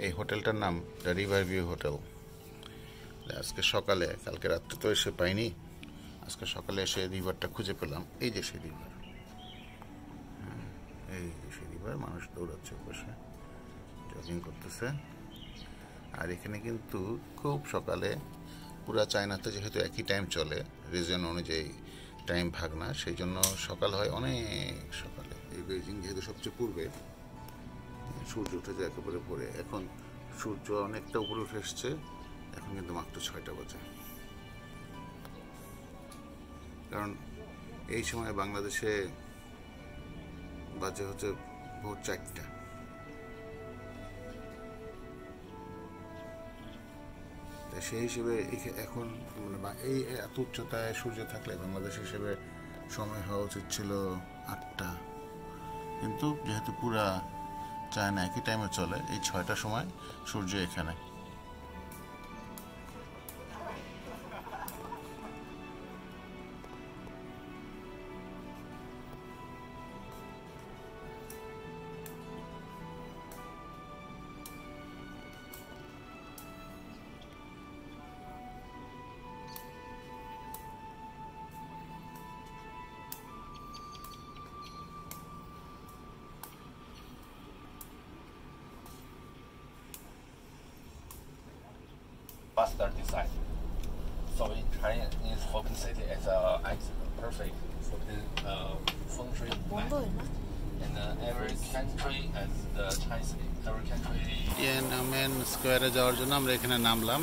এই হোটেলটার নাম the river view hotel. আজকে সকালে, কালকে রাত্রে তো এসে পাইনি, আজকে সকালে এসে রিভারটা খুঁজে পেলাম। এই যে সেই রিভার, এই যে সেই রিভার, মানুষ দৌড়াচ্ছে বসে, জগিং করতেছে। আর এখানে কিন্তু খুব সকালে, পুরা চায়নাতে যেহেতু একই টাইম চলে, রিজন অনুযায়ী টাইম ভাগ না, সেই জন্য সকাল হয় অনেক সকালে। এই বেইজিং যেহেতু সবচেয়ে পূর্বে, সূর্য উঠে যায় একেবারে পরে। এখন সূর্য অনেকটা উপরে উঠে এসছে, এখন কিন্তু মাত্র 6টা বাজে। কারণ এই সময় বাংলাদেশে বাজে হচ্ছে ভোর 4টা। সেই হিসেবে এখন মানে এই এত উচ্চতায় সূর্য থাকলে বাংলাদেশ হিসেবে সময় হওয়া উচিত ছিল 8টা, কিন্তু যেহেতু পুরা চায়না একই টাইমে চলে, এই 6টার সময় সূর্য এখানে। Bastard design. So in Chinese Forbidden City is perfect forbidden feng shui land. And every country has the Chinese. Every country. Tianmen স্কোয়ারে যাওয়ার জন্য আমরা এখানে নামলাম।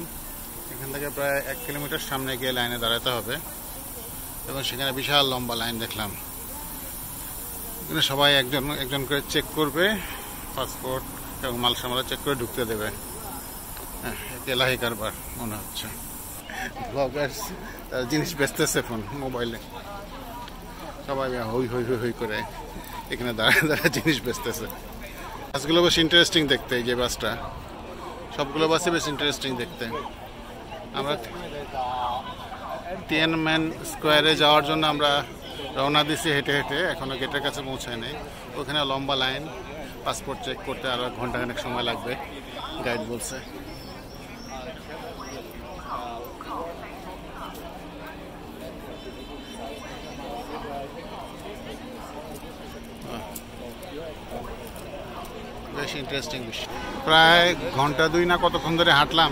এখান থেকে প্রায় 1 কিলোমিটার সামনে গিয়ে লাইনে দাঁড়াতে হবে, এবং সেখানে বিশাল লম্বা লাইন দেখলাম। এখানে সবাই একজন করে চেক করবে, পাসপোর্ট এবং মাল সামাল চেক করে ঢুকতে দেবে। এলাহি কারবার মনে হচ্ছে। ব্লগার্স তারা জিনিস বেচতেছে ফোন মোবাইলে, সবাই হই হই হই হই করে এখানে দাঁড়ায় জিনিস বেচতেছে। বাসগুলো বেশ ইন্টারেস্টিং দেখতে, এই যে বাসটা, সবগুলো বাসই বেশ ইন্টারেস্টিং দেখতে। আমরা টিয়ানমেন স্কোয়ারে যাওয়ার জন্য আমরা রওনা দিছি হেঁটে হেঁটে, এখনও গেটের কাছে পৌঁছায় নেই। ওখানে লম্বা লাইন, পাসপোর্ট চেক করতে আরও ঘন্টাখানেক সময় লাগবে, গাইড বলছে। বেশ ইন্টারেস্টিং বিষয়। প্রায় ঘন্টা 2 না কতক্ষণ ধরে হাঁটলাম।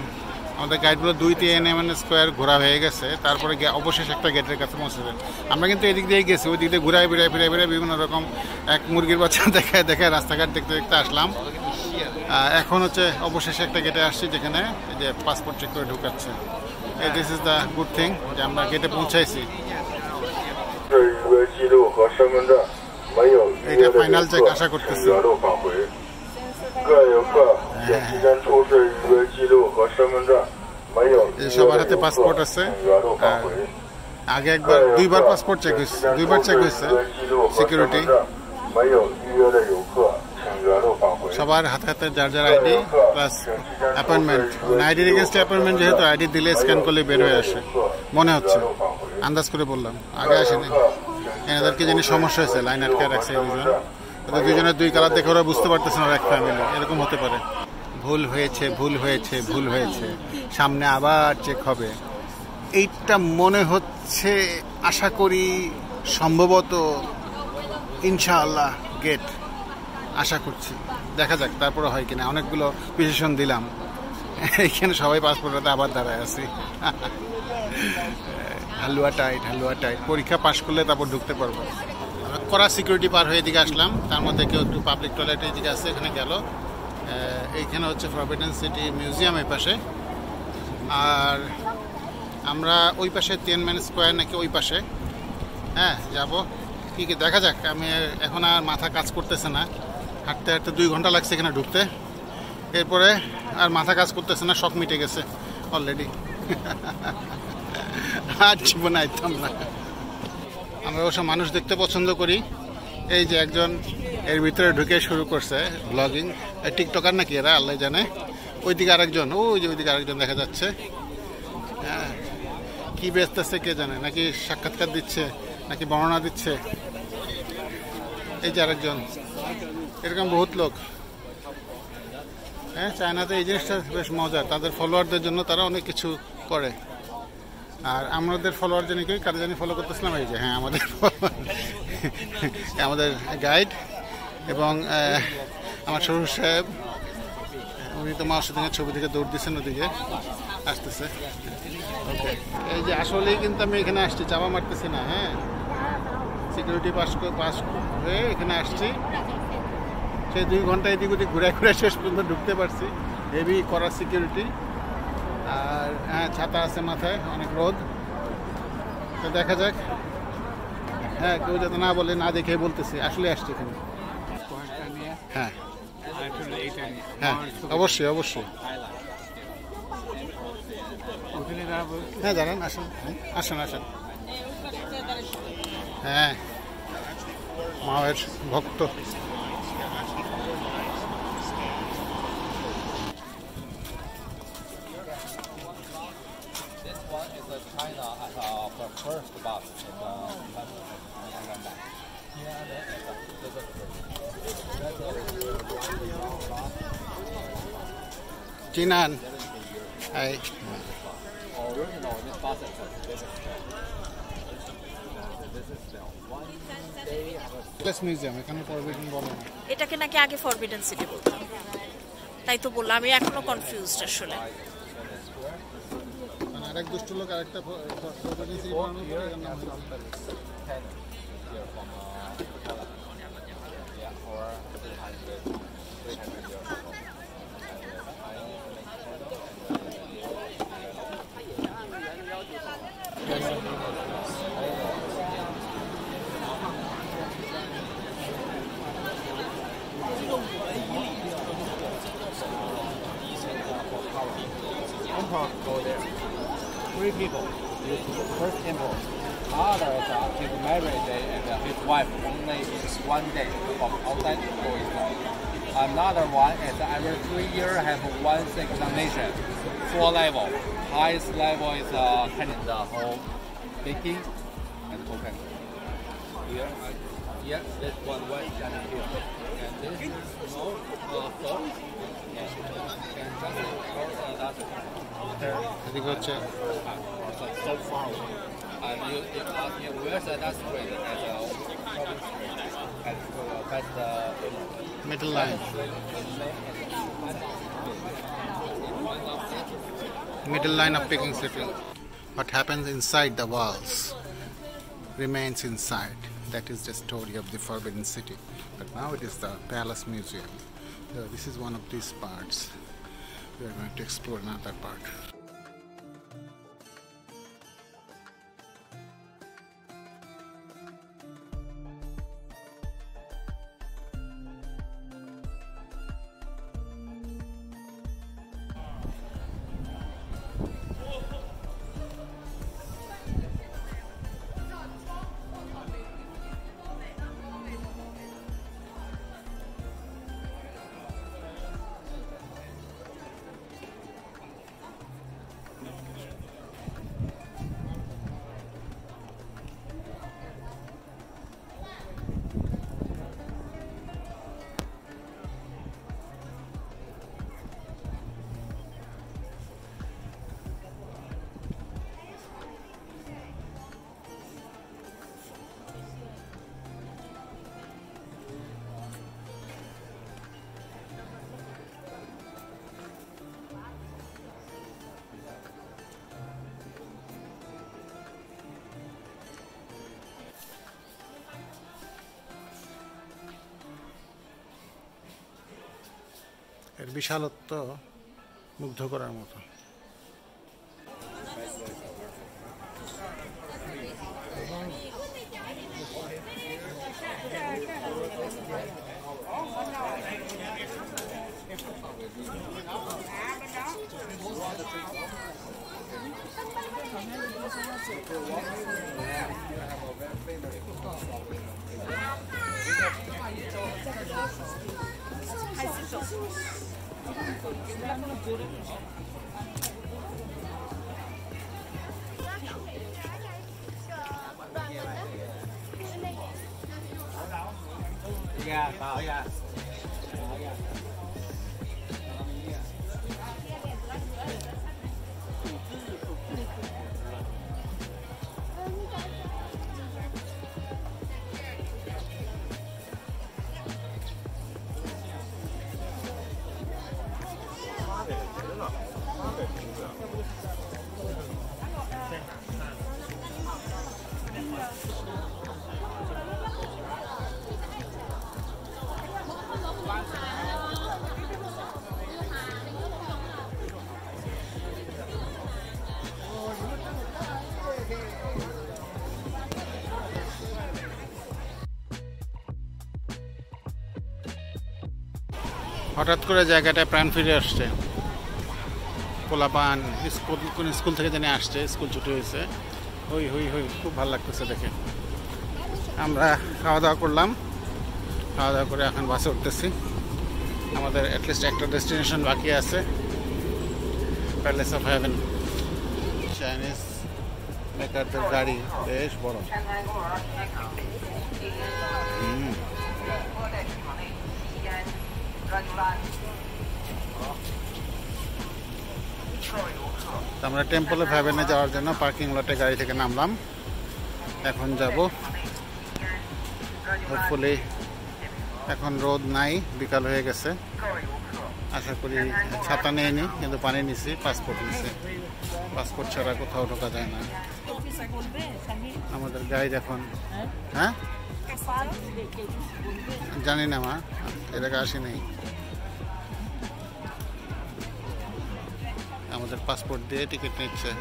আমাদের গাইডগুলো 2-3 স্কোয়ার ঘোরা হয়ে গেছে, তারপরে অবশেষে একটা গেটের কাছে পৌঁছেছে। আমরা কিন্তু এদিক দিয়েই গেছি, ওই দিক দিয়ে ঘুরায় ফিরে বিভিন্ন রকম এক মুরগির বাচ্চা দেখায় রাস্তাঘাট দেখতে দেখতে আসলাম। এখন হচ্ছে অবশেষে একটা গেটে আসছি, যেখানে যে পাসপোর্ট চেক করে ঢুকাচ্ছে। This is the good thing যে আমরা গেটে পৌঁছাইছি। এইটা ফাইনাল চেক আশা করতেছি। সবার হাতে পাসপোর্ট আছে। আগে একবার 2বার পাসপোর্ট চেক হয়েছে, 2বার চেক হয়েছে সিকিউরিটি। সবার হাতে হাতে যার আইডি প্লাস অ্যাপয়েন্টমেন্ট। আইডির এগেনস্টে অ্যাপয়েন্টমেন্ট, যেহেতু আইডি দিলে স্ক্যান করলে বের হয়ে আসে মনে হচ্ছে, আন্দাজ করে বললাম, আগে আসেনি। এনাদেরকে জানি সমস্যা হয়েছে, লাইন আটকে রাখছে দুজনের 2 কালার দেখে ওরা বুঝতে পারতেছে না এক ফ্যামিলি, এরকম হতে পারে। ভুল হয়েছে, সামনে আবার চেক হবে, এইটা মনে হচ্ছে। আশা করি সম্ভবত ইনশাআল্লাহ গেট, আশা করছি, দেখা যাক তারপরে হয় কিনা। অনেকগুলো প্রিসিশন দিলাম, এইখানে সবাই পাসপোর্টে আবার দাঁড়ায় আছি। হালুয়া টাইট। পরীক্ষা পাশ করলে তারপর ঢুকতে পারবো। কড়া সিকিউরিটি পার হয়ে এদিকে আসলাম, তার মধ্যে কেউ একটু পাবলিক টয়লেট এদিকে আছে, এখানে গেল। এইখানে হচ্ছে ফরবিডেন সিটি মিউজিয়াম এই পাশে, আর আমরা ওই পাশে টিয়ানমেন স্কোয়ার নাকি ওই পাশে, হ্যাঁ যাবো। কি দেখা যাক। আমি এখন আর মাথা কাজ করতেছে না, হাঁটতে 2 ঘন্টা লাগছে এখানে ঢুকতে, এরপরে আর মাথা কাজ করতেছে না, শখ মিটে গেছে অলরেডি। আর জীবনে আইতাম না। আমরা অবশ্য মানুষ দেখতে পছন্দ করি। এই যে একজন এর ভিতরে ঢুকে শুরু করছে ব্লগিং, টিকটকার নাকি এরা, আল্লাহ জানে। ওইদিকে আরেকজন, ওইদিকে আরেকজন দেখা যাচ্ছে। হ্যাঁ, কি বেচতেছে কে জানে, নাকি সাক্ষাৎকার দিচ্ছে নাকি বর্ণনা দিচ্ছে। এই যে আরেকজন, এরকম বহুত লোক। হ্যাঁ, চায়নাতে এই জিনিসটা বেশ মজার, তাদের ফলোয়ারদের জন্য তারা অনেক কিছু করে। আর আমাদের ফলোয়ার জানি কি কাদের জানি ফলো করতেছিলাম, এই যে হ্যাঁ আমাদের আমাদের গাইড এবং আমার শ্বশুর সাহেব, উনি তো মার সাথে ছবি থেকে দৌড় দিচ্ছেন, ওদিকে আসতেছে। ওকে, এই যে আসলেই কিন্তু আমি এখানে আসছি, চাপা মারতেছি না। হ্যাঁ, সিকিউরিটি পাস হয়ে এখানে আসছি, সেই 2 ঘন্টা এদিক ওদিক ঘুরে ঘুরে শেষ পর্যন্ত ঢুকতে পারছি। হেভি করা সিকিউরিটি, আর হ্যাঁ ছাতা আছে মাথায়, অনেক রোদ। তো দেখা যাক, হ্যাঁ কেউ যাতে না বলে, না দেখে বলতেছি আসলে আসছি এখানে। হ্যাঁ হ্যাঁ, অবশ্যই অবশ্যই। হ্যাঁ জানেন, আসেন আসেন আসেন। হ্যাঁ, মায়ের ভক্ত। China as the first bus in the Jinan. Hi. Original this bus is this is the one day place museum, এখানে ফরবিডেন বলে না, এটাকে নাকি আগে ফরবিডেন সিটি বলতো, তাই তো বললাম, আমি এখনো কনফিউজড আসলে। আরেক দুষ্ট লোক আরেকটা ফরবিডেন সিটি বানানোর পরে এর নাম হলো go there. 3 people use the first temple. Others are his marriage day and his wife only 1 day from outside go inside. Another one is every 3 years have one examination, 4 level. Highest level is kind the whole baking and cooking. Here, yeah, this one white standing here, and this is small salt. And just that's এদিকে হচ্ছে so far away. And you ask me where's that street? At the province street. At past the middle line, middle line of Peking City. What happens inside the walls remains inside. That is the story of the Forbidden City. But now it is the Palace Museum. This is one of these parts. We are going to explore another part. এর বিশালত্ব মুগ্ধ করার মতো। হঠাৎ করে জায়গাটায় প্রাণ ফিরে আসছে। পোলাপান স্কুল থেকে জানি আসছে, স্কুল ছুটি হয়েছে, হই হই হই, খুব ভালো লাগতেছে দেখে। আমরা খাওয়া দাওয়া করলাম, খাওয়া দাওয়া করে এখন বাসে উঠতেছি। আমাদের অ্যাটলিস্ট একটা ডেস্টিনেশন বাকি আছে, প্যালেস অফ হেভেন। চাইনিজ মেকারদের গাড়ি বেশ বড়। আমরা টেম্পল অফ হেভেনে যাওয়ার জন্য পার্কিং লটে গাড়ি থেকে নামলাম। এখন যাব, হোপফুলি এখন রোদ নাই, বিকাল হয়ে গেছে। আশা করি ছাতা নেইনি, কিন্তু পানি নিছি, পাসপোর্ট নিছি। পাসপোর্ট ছাড়া কোথাও ঢোকা যায় না। আমাদের গাইড এখন, হ্যাঁ জানি না মা, এটাকে আসি নেই। আমাদের পাসপোর্ট দিয়ে টিকিট নিচ্ছে।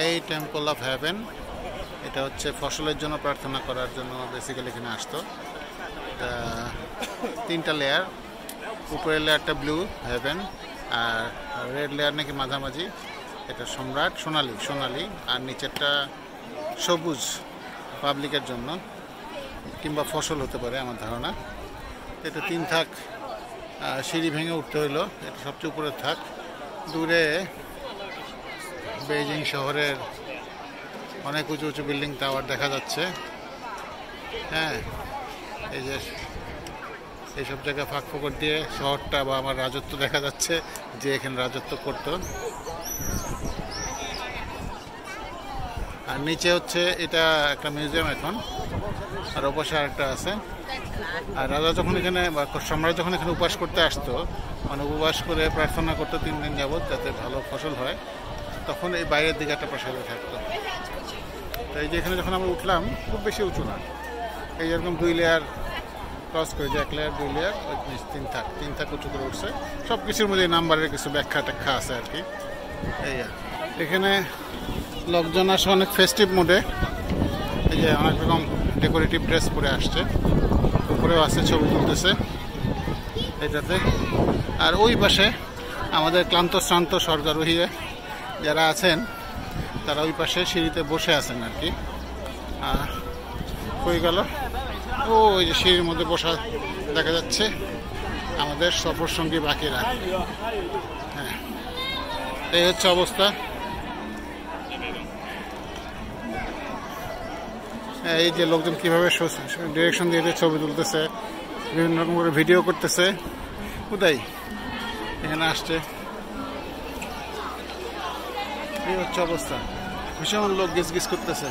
এই টেম্পল অফ হেভেন, এটা হচ্ছে ফসলের জন্য প্রার্থনা করার জন্য বেসিক্যালি এখানে আসতো। তিনটা লেয়ার, উপরের লেয়ারটা ব্লু হেভেন, আর রেড লেয়ার নাকি মাঝামাঝি, এটা সম্রাট সোনালি, আর নিচেরটা সবুজ পাবলিকের জন্য, কিংবা ফসল হতে পারে আমার ধারণা। এটা 3 থাক সিঁড়ি ভেঙে উঠতে হইলো, এটা সবচেয়ে উপরের থাক। দূরে বেইজিং শহরের অনেক উঁচু উঁচু বিল্ডিং টাওয়ার দেখা যাচ্ছে। হ্যাঁ, এই যে এইসব জায়গায় ফাঁক ফোকর দিয়ে শহরটা বা আমার রাজত্ব দেখা যাচ্ছে, যে এখানে রাজত্ব করত। আর নিচে হচ্ছে এটা একটা মিউজিয়াম এখন, আর ওপাশে আরেকটা আছে। আর রাজা যখন এখানে বা সম্রাট যখন এখানে উপবাস করতে আসতো, মানে উপবাস করে প্রার্থনা করতো 3 দিন যাবত যাতে ভালো ফসল হয়, তখন এই বাইরের দিকে একটা প্রাসাদে থাকতো। তো এই যে এখানে যখন আমরা উঠলাম, খুব বেশি উঁচু না, এই যেরকম 2 লেয়ার ক্রস করে, যে 1 লেয়ার 2 লেয়ার, 3 থাক উঁচু করে উঠছে। সব কিছুর মধ্যে নাম্বারের কিছু ব্যাখ্যা ট্যাখ্যা আছে আর কি। এই এখানে লোকজন আসে অনেক ফেস্টিভ মুডে, এই যে অনেক রকম ডেকোরেটিভ ড্রেস পরে আসছে, উপরেও আছে, ছবি তুলতেছে এটাতে। আর ওই পাশে আমাদের ক্লান্ত শ্রান্ত স্বর্গারোহী যারা আছেন, তারা ওই পাশে সিঁড়িতে বসে আছেন আর কি। কই গেল, ও ওই যে সিঁড়ির মধ্যে বসা দেখা যাচ্ছে আমাদের সফর সঙ্গী বাকিরা। হ্যাঁ, এই হচ্ছে অবস্থা। এই যে লোকজন কিভাবে ডিরেকশন দিয়ে ছবি তুলতেছে, বিভিন্ন রকম করে ভিডিও করতেছে, কোথায় এখানে আসছে। এই হচ্ছে অবস্থা, ভীষণ লোক গিজ গিজ করতেছে।